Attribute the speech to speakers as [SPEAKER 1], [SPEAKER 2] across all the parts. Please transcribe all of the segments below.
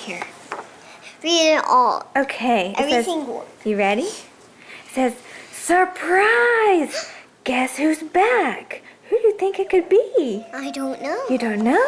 [SPEAKER 1] here. Read it all.
[SPEAKER 2] Okay.
[SPEAKER 1] Every single one.
[SPEAKER 2] You ready? It says, surprise! Guess who's back? Who do you think it could be?
[SPEAKER 1] I don't know.
[SPEAKER 2] You don't know?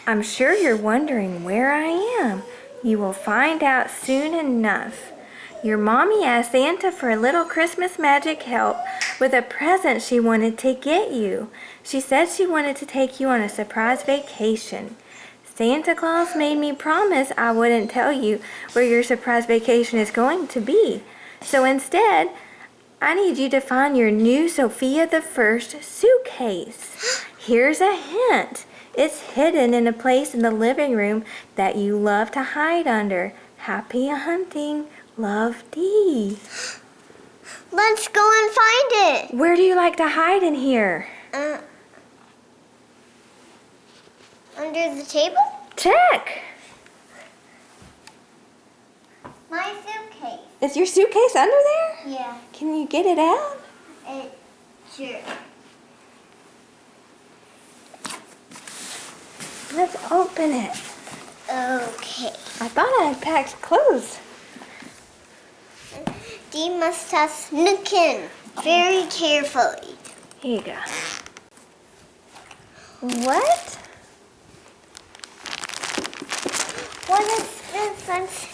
[SPEAKER 2] I'm sure you're wondering where I am. You will find out soon enough. Your mommy asked Santa for a little Christmas magic help with a present she wanted to get you. She said she wanted to take you on a surprise vacation. Santa Claus made me promise I wouldn't tell you where your surprise vacation is going to be. So instead, I need you to find your new Sophia the First suitcase. Here's a hint. It's hidden in a place in the living room that you love to hide under. Happy hunting. Love, Dee.
[SPEAKER 1] Let's go and find it.
[SPEAKER 2] Where do you like to hide in here?
[SPEAKER 1] Under the table?
[SPEAKER 2] Check.
[SPEAKER 1] My suitcase.
[SPEAKER 2] Is your suitcase under there?
[SPEAKER 1] Yeah.
[SPEAKER 2] Can you get it out?
[SPEAKER 1] Sure.
[SPEAKER 2] Let's open it.
[SPEAKER 1] Okay.
[SPEAKER 2] I thought I had packed clothes.
[SPEAKER 1] Dee must have snuck in very carefully.
[SPEAKER 2] Here you go. What?
[SPEAKER 1] What is this?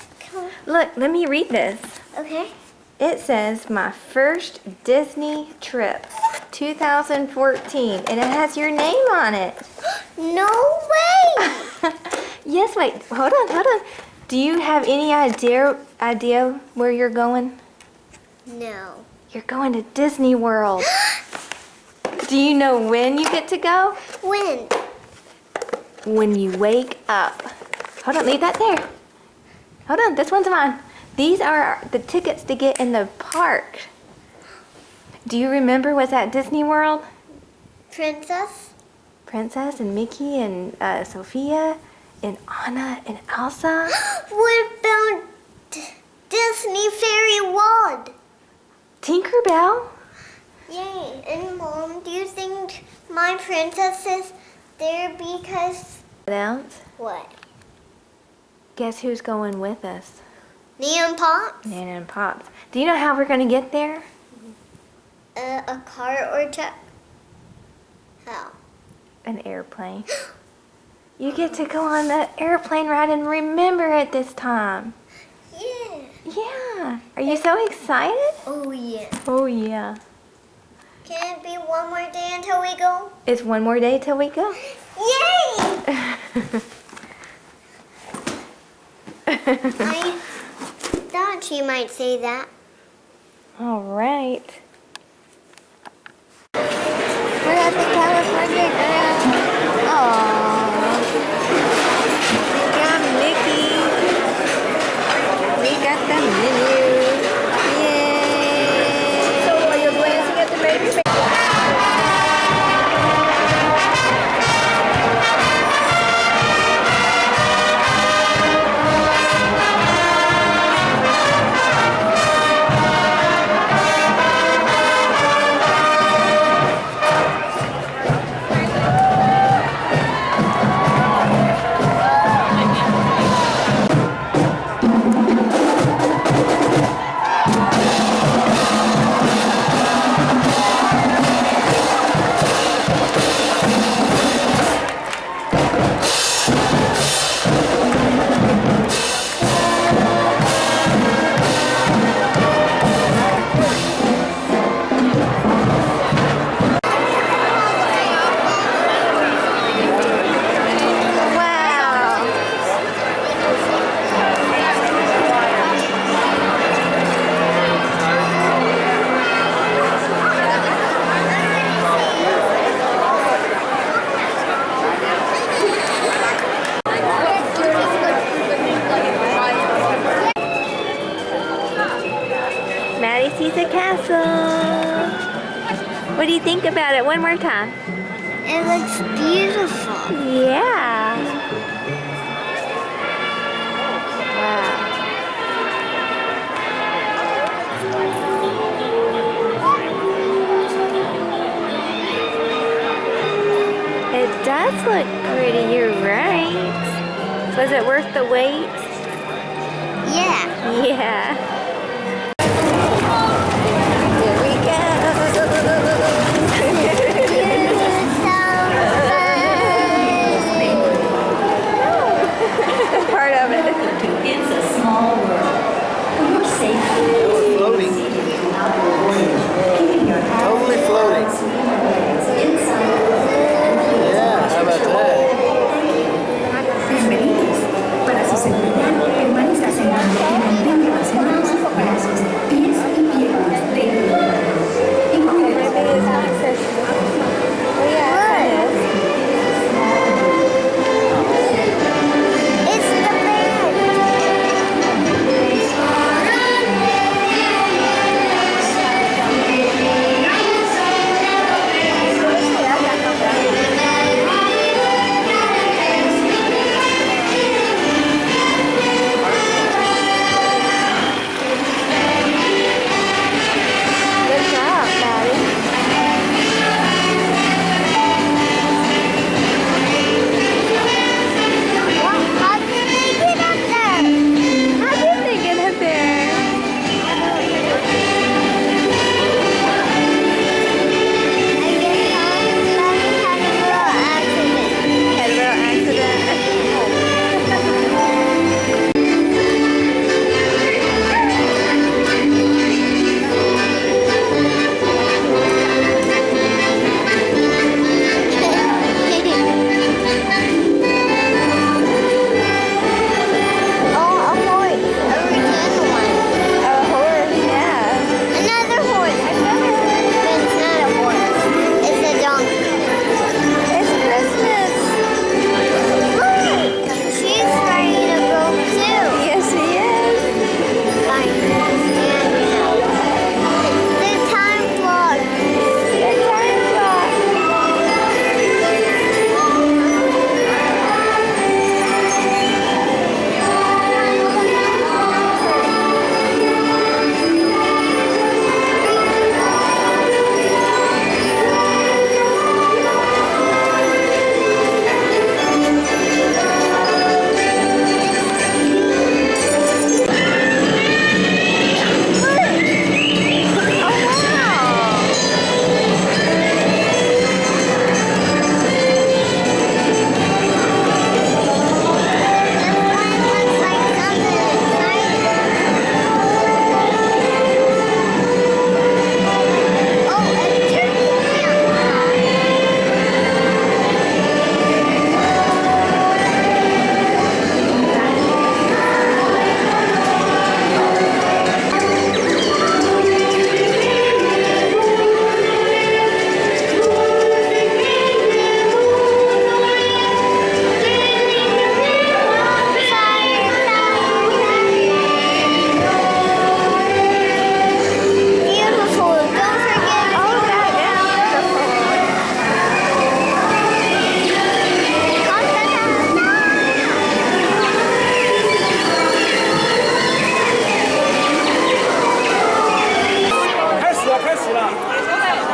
[SPEAKER 2] Look, let me read this.
[SPEAKER 1] Okay.
[SPEAKER 2] It says, my first Disney trip, 2014, and it has your name on it.
[SPEAKER 1] No way!
[SPEAKER 2] Yes, wait, hold on. Do you have any idea where you're going?
[SPEAKER 1] No.
[SPEAKER 2] You're going to Disney World. Do you know when you get to go?
[SPEAKER 1] When?
[SPEAKER 2] When you wake up. Hold on, leave that there. Hold on, this one's mine. These are the tickets to get in the park. Do you remember what's at Disney World?
[SPEAKER 1] Princess
[SPEAKER 2] Princess and Mickey and Sophia and Anna and Elsa.
[SPEAKER 1] What about Disney Fairy World?
[SPEAKER 2] Tinkerbell.
[SPEAKER 1] Yay. And Mom, do you think my princess is there because...
[SPEAKER 2] What else?
[SPEAKER 1] What?
[SPEAKER 2] Guess who's going with us?
[SPEAKER 1] Nana Pops?
[SPEAKER 2] Nana and Pops. Do you know how we're going to get there?
[SPEAKER 1] A car or truck? How?
[SPEAKER 2] An airplane. You get to go on the airplane ride and remember it this time.
[SPEAKER 1] Yeah.
[SPEAKER 2] Yeah. Are you so excited?
[SPEAKER 1] Oh, yeah.
[SPEAKER 2] Oh, yeah.
[SPEAKER 1] Can it be one more day until we go?
[SPEAKER 2] It's one more day till we go.
[SPEAKER 1] Yay! I thought she might say that.
[SPEAKER 2] All right. We're at the California Grill. Aww. We got Mickey. We got the menu. Yay! So are you glancing at the baby? Maddie sees a castle. What do you think about it? One more time.
[SPEAKER 1] It looks beautiful.
[SPEAKER 2] Yeah. Wow. It does look pretty, you're right. Was it worth the wait?
[SPEAKER 1] Yeah.
[SPEAKER 2] Yeah. Here we go. Part of it.
[SPEAKER 3] It's a small world. You're safe.
[SPEAKER 4] We're floating. Totally floating. Yeah, how about that?
[SPEAKER 3] Bienvenidos. Para su seguridad, permanezca sentado y mantenga las manos, brazos, pies y piernas dentro del barco. Y cuide las
[SPEAKER 2] Maybe it's not Christmas. Oh yeah, it is.
[SPEAKER 1] It's the band.
[SPEAKER 2] Good job, Daddy.
[SPEAKER 1] How did they get up there?
[SPEAKER 2] How did they get up there?
[SPEAKER 1] I guess Daddy had a little accident.
[SPEAKER 2] Had a little accident.
[SPEAKER 1] Oh, a horse. A return one.
[SPEAKER 2] A horse, yeah.
[SPEAKER 1] Another horse. It's not a horse. It's a donkey.
[SPEAKER 2] It's Christmas.
[SPEAKER 1] Look! She's ready to go too.
[SPEAKER 2] Yes, he is.
[SPEAKER 1] Fine. Stand now. The time clock.
[SPEAKER 2] The time clock.
[SPEAKER 1] Beautiful. Don't forget.
[SPEAKER 2] Oh, that is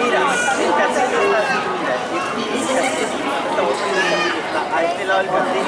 [SPEAKER 4] Mira, el castillo está así, mira. El castillo está botando. Ahí te lado el castillo.